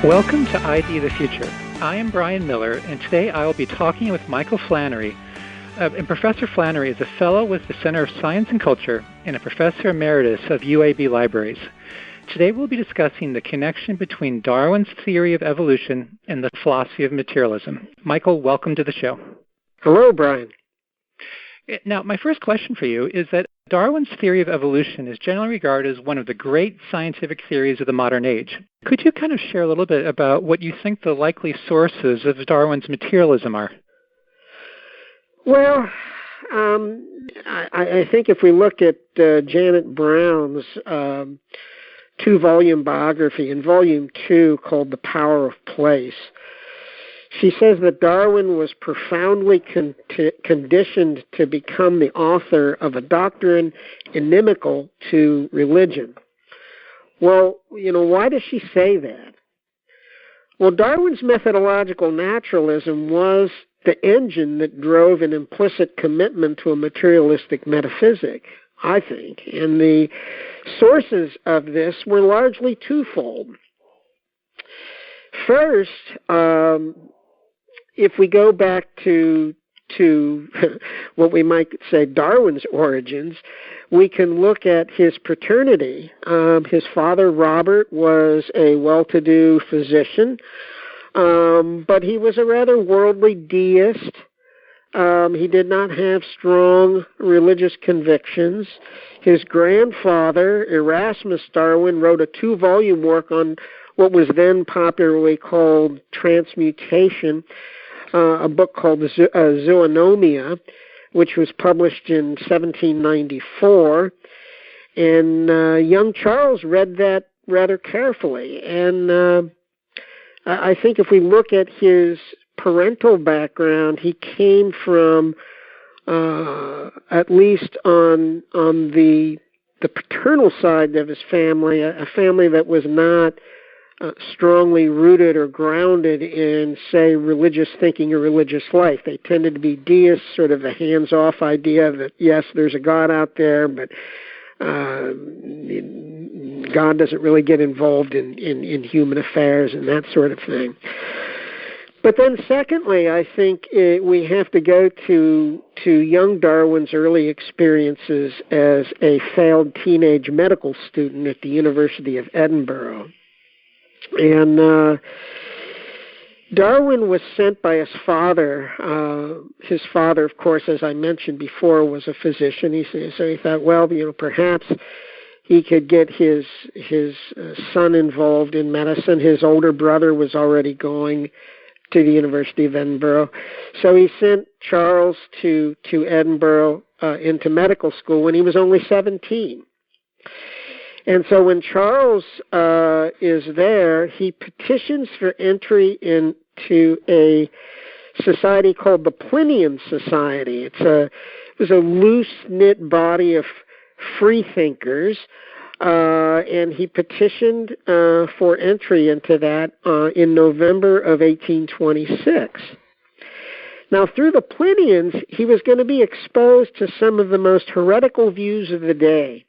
Welcome to ID the Future. I am Brian Miller, and today I will be talking with Michael Flannery. And Professor Flannery is a fellow with the Center of Science and Culture and a professor emeritus of UAB Libraries. Today we'll be discussing the connection between Darwin's theory of evolution and the philosophy of materialism. Michael, welcome to the show. Hello, Brian. Now, my first question for you is that Darwin's theory of evolution is generally regarded as one of the great scientific theories of the modern age. Could you kind of share a little bit about what you think the likely sources of Darwin's materialism are? Well, I think if we look at Janet Brown's two-volume biography, in Volume 2 called The Power of Place, she says that Darwin was profoundly conditioned to become the author of a doctrine inimical to religion. Well, why does she say that? Well, Darwin's methodological naturalism was the engine that drove an implicit commitment to a materialistic metaphysic, I think. And the sources of this were largely twofold. First, if we go back to what we might say Darwin's origins, we can look at his paternity. His father, Robert, was a well-to-do physician, but he was a rather worldly deist. He did not have strong religious convictions. His grandfather, Erasmus Darwin, wrote a two-volume work on what was then popularly called transmutation, a book called Zoonomia, which was published in 1794. And young Charles read that rather carefully. And I think if we look at his parental background, he came from, at least on the paternal side of his family, a family that was not strongly rooted or grounded in, say, religious thinking or religious life. They tended to be deists, sort of a hands-off idea that, yes, there's a God out there, but God doesn't really get involved in human affairs and that sort of thing. But then secondly, I think we have to go to young Darwin's early experiences as a failed teenage medical student at the University of Edinburgh. And Darwin was sent by his father. His father, of course, as I mentioned before, was a physician. So he thought, well, perhaps he could get his son involved in medicine. His older brother was already going to the University of Edinburgh. So he sent Charles to Edinburgh into medical school when he was only 17. And so when Charles is there, he petitions for entry into a society called the Plinian Society. It was a loose-knit body of freethinkers, and he petitioned for entry into that in November of 1826. Now, through the Plinians, he was going to be exposed to some of the most heretical views of the day.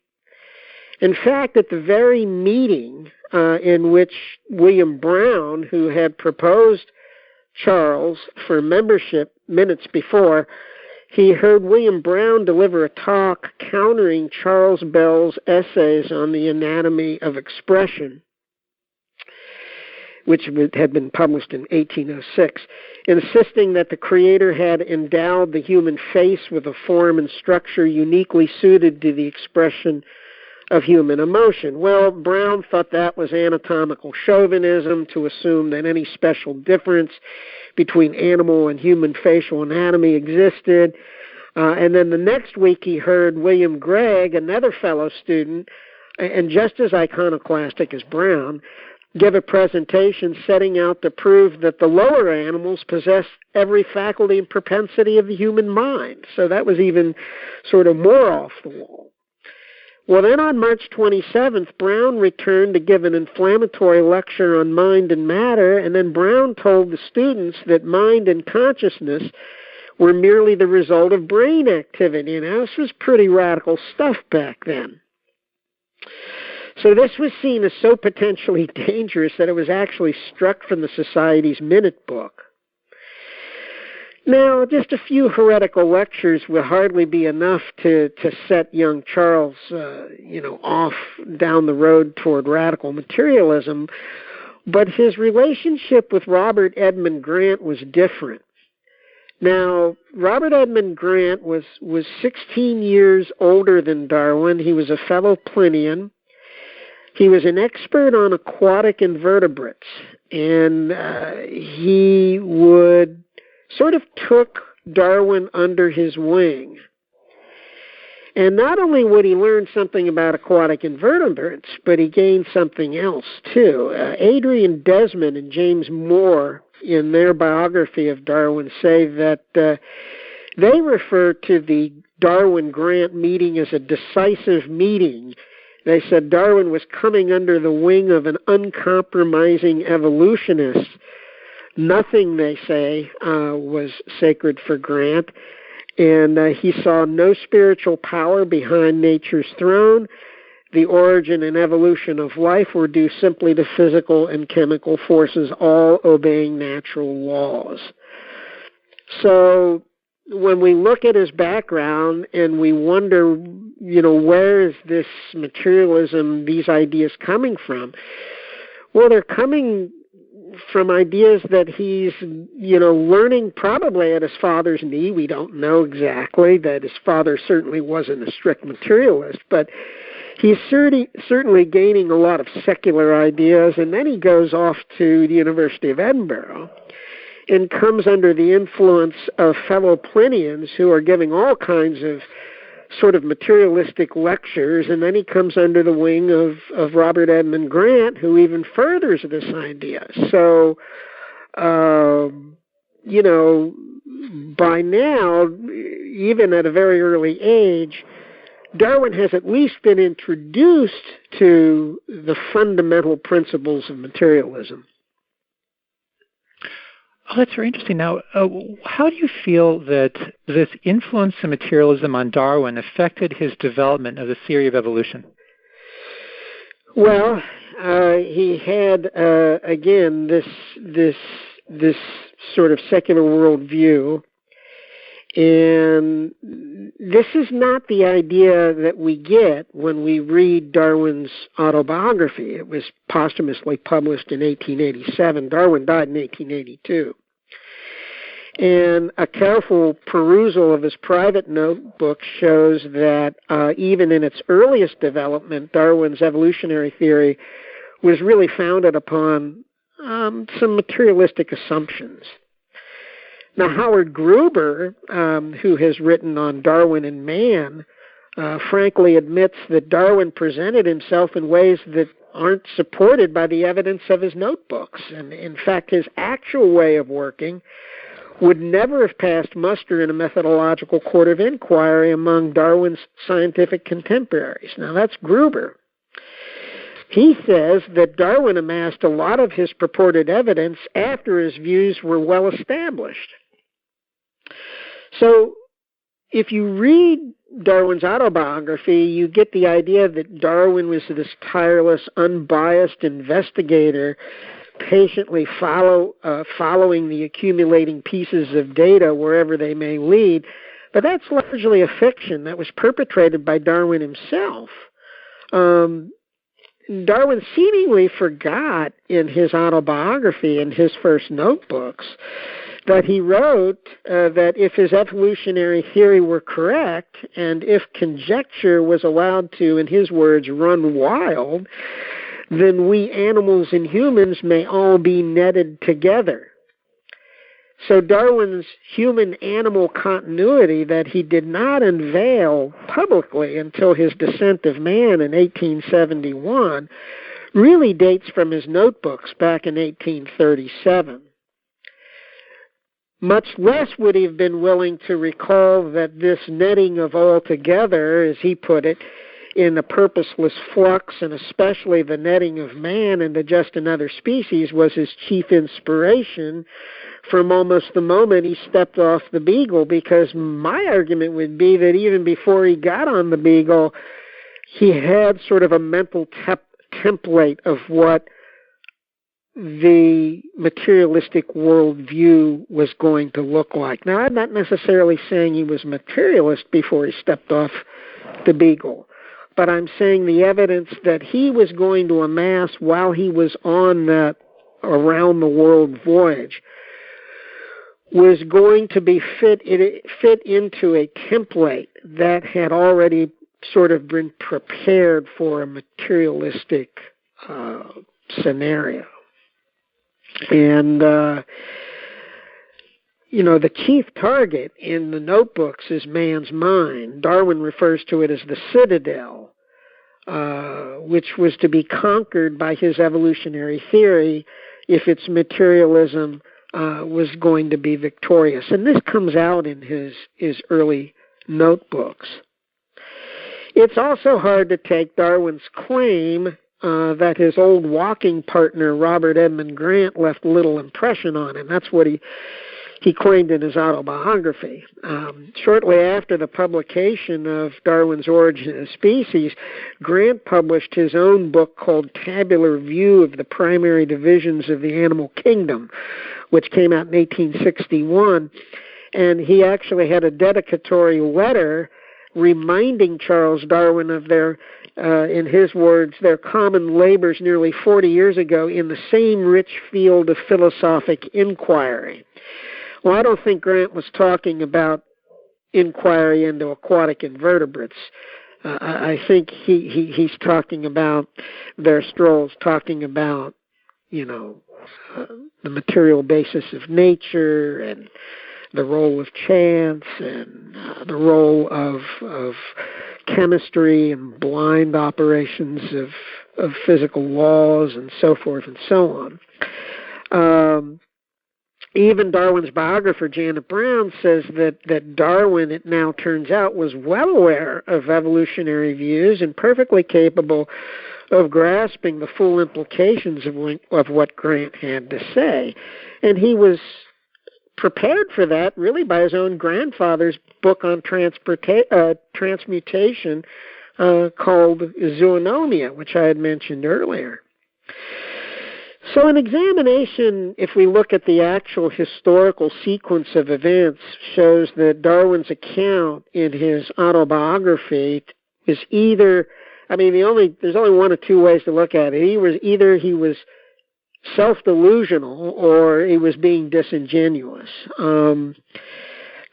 In fact, at the very meeting in which William Brown, who had proposed Charles for membership minutes before, he heard William Brown deliver a talk countering Charles Bell's essays on the anatomy of expression, which had been published in 1806, insisting that the Creator had endowed the human face with a form and structure uniquely suited to the expression of human emotion. Well, Brown thought that was anatomical chauvinism to assume that any special difference between animal and human facial anatomy existed. And then the next week he heard William Gregg, another fellow student, and just as iconoclastic as Brown, give a presentation setting out to prove that the lower animals possess every faculty and propensity of the human mind. So that was even sort of more off the wall. Well, then on March 27th, Brown returned to give an inflammatory lecture on mind and matter, and then Brown told the students that mind and consciousness were merely the result of brain activity. This was pretty radical stuff back then. So this was seen as so potentially dangerous that it was actually struck from the Society's minute book. Now, just a few heretical lectures would hardly be enough to set young Charles, off down the road toward radical materialism, but his relationship with Robert Edmund Grant was different. Now, Robert Edmund Grant was 16 years older than Darwin. He was a fellow Plinian. He was an expert on aquatic invertebrates, and he sort of took Darwin under his wing. And not only would he learn something about aquatic invertebrates, but he gained something else, too. Adrian Desmond and James Moore, in their biography of Darwin, say that they refer to the Darwin-Grant meeting as a decisive meeting. They said Darwin was coming under the wing of an uncompromising evolutionist. Nothing, they say, was sacred for Grant, and he saw no spiritual power behind nature's throne. The origin and evolution of life were due simply to physical and chemical forces, all obeying natural laws. So when we look at his background and we wonder, where is this materialism, these ideas coming from? Well, they're coming from ideas that he's, learning probably at his father's knee. We don't know exactly that his father certainly wasn't a strict materialist, but he's certainly gaining a lot of secular ideas, and then he goes off to the University of Edinburgh and comes under the influence of fellow Plinians who are giving all kinds of sort of materialistic lectures, and then he comes under the wing of Robert Edmund Grant, who even furthers this idea. So, by now, even at a very early age, Darwin has at least been introduced to the fundamental principles of materialism. Oh, that's very interesting. Now, how do you feel that this influence of materialism on Darwin affected his development of the theory of evolution? Well, he had, again, this sort of secular worldview, and this is not the idea that we get when we read Darwin's autobiography. It was posthumously published in 1887. Darwin died in 1882. And a careful perusal of his private notebook shows that even in its earliest development, Darwin's evolutionary theory was really founded upon some materialistic assumptions. Now, Howard Gruber, who has written on Darwin and man, frankly admits that Darwin presented himself in ways that aren't supported by the evidence of his notebooks. And in fact, his actual way of working would never have passed muster in a methodological court of inquiry among Darwin's scientific contemporaries. Now, that's Gruber. He says that Darwin amassed a lot of his purported evidence after his views were well established. So, if you read Darwin's autobiography, you get the idea that Darwin was this tireless, unbiased investigator, patiently following the accumulating pieces of data wherever they may lead. But that's largely a fiction that was perpetrated by Darwin himself. Darwin seemingly forgot in his autobiography, in his first notebooks, that he wrote that if his evolutionary theory were correct, and if conjecture was allowed to, in his words, run wild, then we animals and humans may all be netted together. So Darwin's human-animal continuity that he did not unveil publicly until his Descent of Man in 1871 really dates from his notebooks back in 1837. Much less would he have been willing to recall that this netting of all together, as he put it, in a purposeless flux, and especially the netting of man into just another species, was his chief inspiration from almost the moment he stepped off the Beagle, because my argument would be that even before he got on the Beagle, he had sort of a mental template of what the materialistic worldview was going to look like. Now, I'm not necessarily saying he was materialist before he stepped off the Beagle, but I'm saying the evidence that he was going to amass while he was on that around-the-world voyage was going to be fit into a template that had already sort of been prepared for a materialistic scenario. And, the chief target in the notebooks is man's mind. Darwin refers to it as the citadel, which was to be conquered by his evolutionary theory if its materialism was going to be victorious. And this comes out in his early notebooks. It's also hard to take Darwin's claim that his old walking partner, Robert Edmund Grant, left little impression on him. That's what he claimed in his autobiography. Shortly after the publication of Darwin's Origin of Species, Grant published his own book called Tabular View of the Primary Divisions of the Animal Kingdom, which came out in 1861. And he actually had a dedicatory letter reminding Charles Darwin of their, in his words, their common labors nearly 40 years ago in the same rich field of philosophic inquiry. Well, I don't think Grant was talking about inquiry into aquatic invertebrates. I think he's talking about their strolls, talking about, the material basis of nature and the role of chance and the role of chemistry and blind operations of physical laws and so forth and so on. Even Darwin's biographer, Janet Brown, says that Darwin, it now turns out, was well aware of evolutionary views and perfectly capable of grasping the full implications of what Grant had to say. And he was prepared for that really by his own grandfather's book on transmutation called Zoonomia, which I had mentioned earlier. So an examination, if we look at the actual historical sequence of events, shows that Darwin's account in his autobiography is either, there's only one of two ways to look at it. Either he was self-delusional or he was being disingenuous.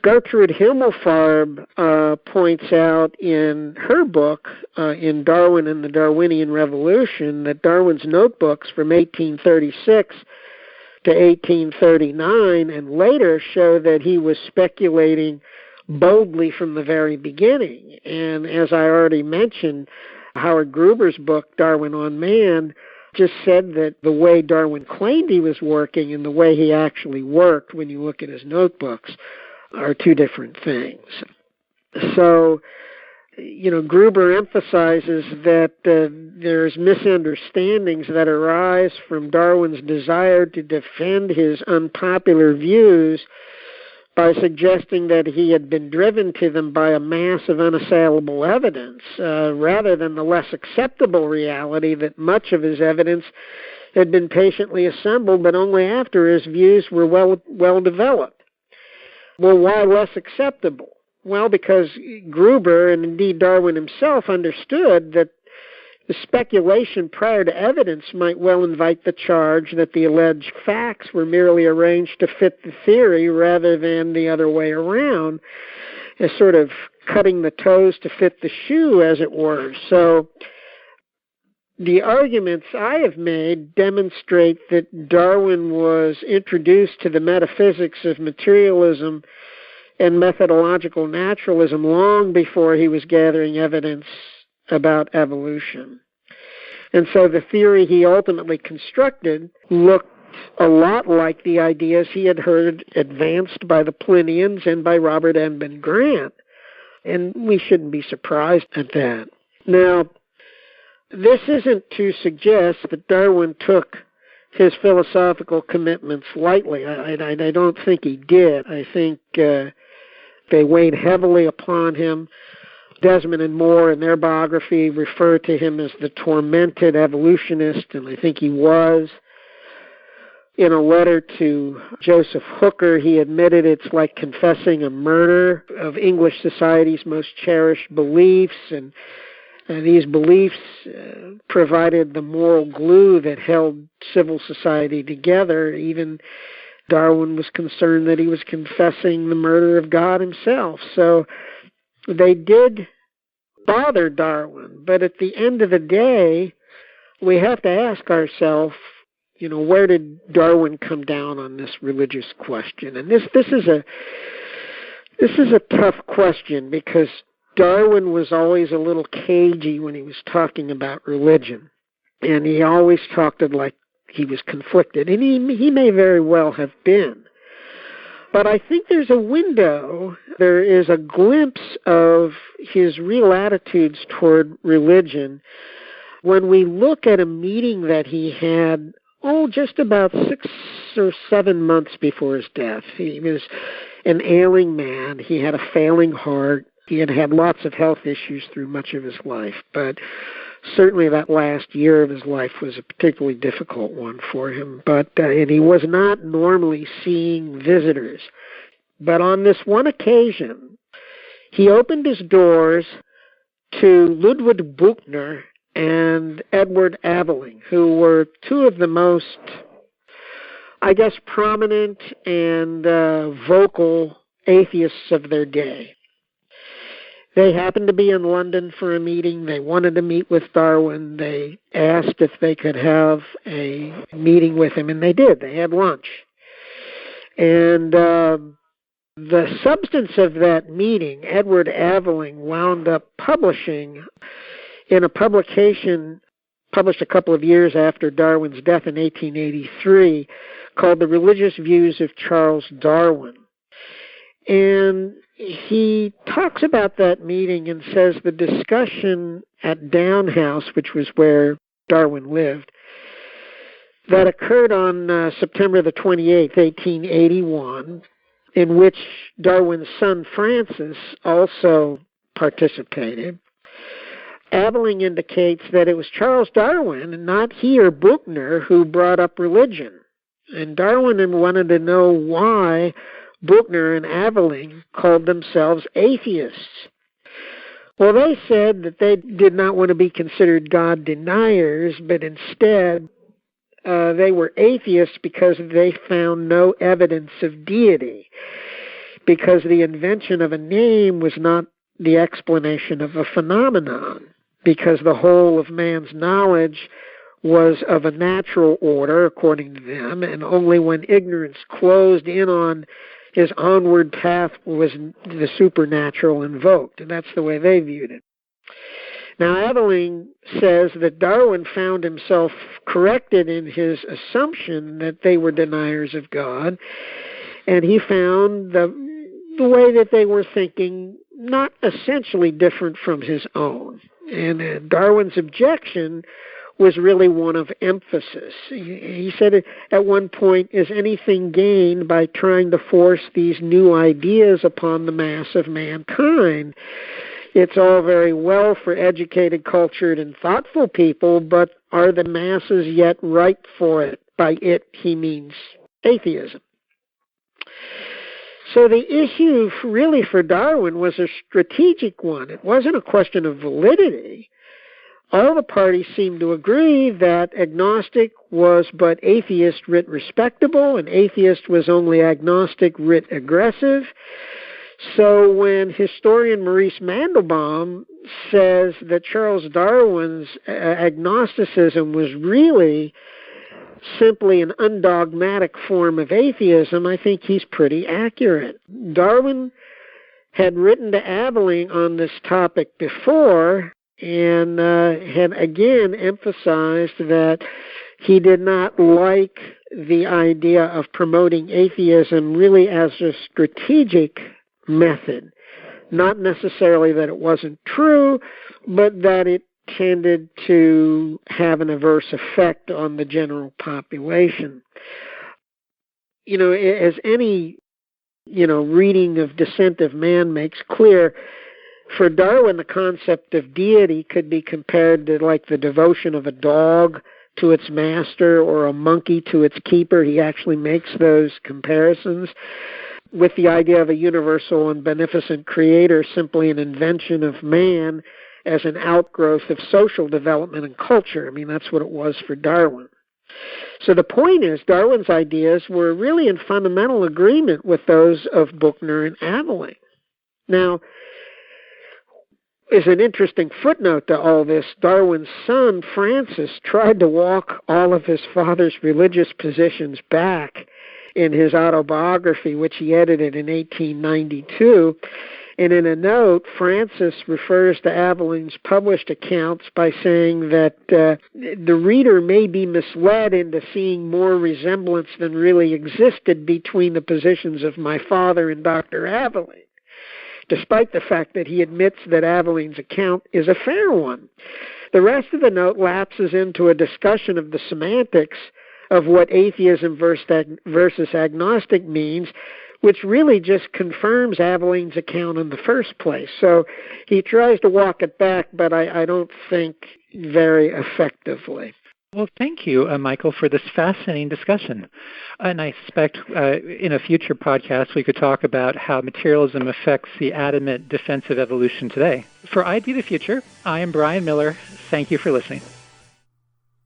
Gertrude Himmelfarb points out in her book, in Darwin and the Darwinian Revolution, that Darwin's notebooks from 1836 to 1839 and later show that he was speculating boldly from the very beginning. And as I already mentioned, Howard Gruber's book, Darwin on Man, just said that the way Darwin claimed he was working and the way he actually worked, when you look at his notebooks, are two different things. So, Gruber emphasizes that there's misunderstandings that arise from Darwin's desire to defend his unpopular views by suggesting that he had been driven to them by a mass of unassailable evidence, rather than the less acceptable reality that much of his evidence had been patiently assembled, but only after his views were well developed. Well, why less acceptable? Well, because Gruber, and indeed Darwin himself, understood that the speculation prior to evidence might well invite the charge that the alleged facts were merely arranged to fit the theory rather than the other way around, as sort of cutting the toes to fit the shoe, as it were. So the arguments I have made demonstrate that Darwin was introduced to the metaphysics of materialism and methodological naturalism long before he was gathering evidence about evolution. And so the theory he ultimately constructed looked a lot like the ideas he had heard advanced by the Plinians and by Robert Edmund Grant. And we shouldn't be surprised at that. Now, this isn't to suggest that Darwin took his philosophical commitments lightly. I don't think he did. I think they weighed heavily upon him. Desmond and Moore, in their biography, refer to him as the tormented evolutionist, and I think he was. In a letter to Joseph Hooker, he admitted it's like confessing a murder of English society's most cherished beliefs, and these beliefs provided the moral glue that held civil society together. Even Darwin was concerned that he was confessing the murder of God himself. So they did bother Darwin, but at the end of the day, we have to ask ourselves, where did Darwin come down on this religious question? And this is a tough question, because Darwin was always a little cagey when he was talking about religion, and he always talked like he was conflicted, and he may very well have been. But I think there's a window, there is a glimpse of his real attitudes toward religion when we look at a meeting that he had, just about 6 or 7 months before his death. He was an ailing man. He had a failing heart. He had had lots of health issues through much of his life, but certainly that last year of his life was a particularly difficult one for him. And he was not normally seeing visitors. But on this one occasion, he opened his doors to Ludwig Büchner and Edward Aveling, who were two of the most, prominent and vocal atheists of their day. They happened to be in London for a meeting. They wanted to meet with Darwin. They asked if they could have a meeting with him, and they did. They had lunch. And the substance of that meeting, Edward Aveling wound up publishing in a publication published a couple of years after Darwin's death in 1883, called The Religious Views of Charles Darwin. And he talks about that meeting and says the discussion at Down House, which was where Darwin lived, that occurred on September the 28th, 1881, in which Darwin's son Francis also participated. Aveling indicates that it was Charles Darwin, and not he or Büchner, who brought up religion. And Darwin wanted to know why Büchner and Aveling called themselves atheists. Well, they said that they did not want to be considered God deniers, but instead they were atheists because they found no evidence of deity, because the invention of a name was not the explanation of a phenomenon, because the whole of man's knowledge was of a natural order, according to them, and only when ignorance closed in on his onward path was the supernatural invoked, and that's the way they viewed it. Now, Aveling says that Darwin found himself corrected in his assumption that they were deniers of God, and he found the way that they were thinking not essentially different from his own. And Darwin's objection was really one of emphasis. He said at one point, is anything gained by trying to force these new ideas upon the mass of mankind? It's all very well for educated, cultured, and thoughtful people, but are the masses yet ripe for it? By it, he means atheism. So the issue really for Darwin was a strategic one. It wasn't a question of validity. All the parties seemed to agree that agnostic was but atheist writ respectable, and atheist was only agnostic writ aggressive. So when historian Maurice Mandelbaum says that Charles Darwin's agnosticism was really simply an undogmatic form of atheism, I think he's pretty accurate. Darwin had written to Aveling on this topic before and had again emphasized that he did not like the idea of promoting atheism really as a strategic method. Not necessarily that it wasn't true, but that it tended to have an adverse effect on the general population. As any, reading of Descent of Man makes clear, For Darwin, the concept of deity could be compared to like the devotion of a dog to its master or a monkey to its keeper. He actually makes those comparisons, with the idea of a universal and beneficent creator simply an invention of man as an outgrowth of social development and culture. I mean, that's what it was for Darwin. So the point is, Darwin's ideas were really in fundamental agreement with those of Büchner and Aveling. Now, as an interesting footnote to all this, Darwin's son, Francis, tried to walk all of his father's religious positions back in his autobiography, which he edited in 1892. And in a note, Francis refers to Aveling's published accounts by saying that the reader may be misled into seeing more resemblance than really existed between the positions of my father and Dr. Aveling, despite the fact that he admits that Aveling's account is a fair one. The rest of the note lapses into a discussion of the semantics of what atheism versus agnostic means, which really just confirms Aveling's account in the first place. So he tries to walk it back, but I don't think very effectively. Well, thank you, Michael, for this fascinating discussion. And I suspect in a future podcast we could talk about how materialism affects the adamant defense of evolution today. For ID the Future, I am Brian Miller. Thank you for listening.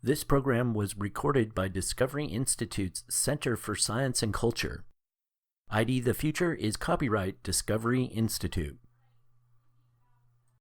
This program was recorded by Discovery Institute's Center for Science and Culture. ID the Future is copyright Discovery Institute.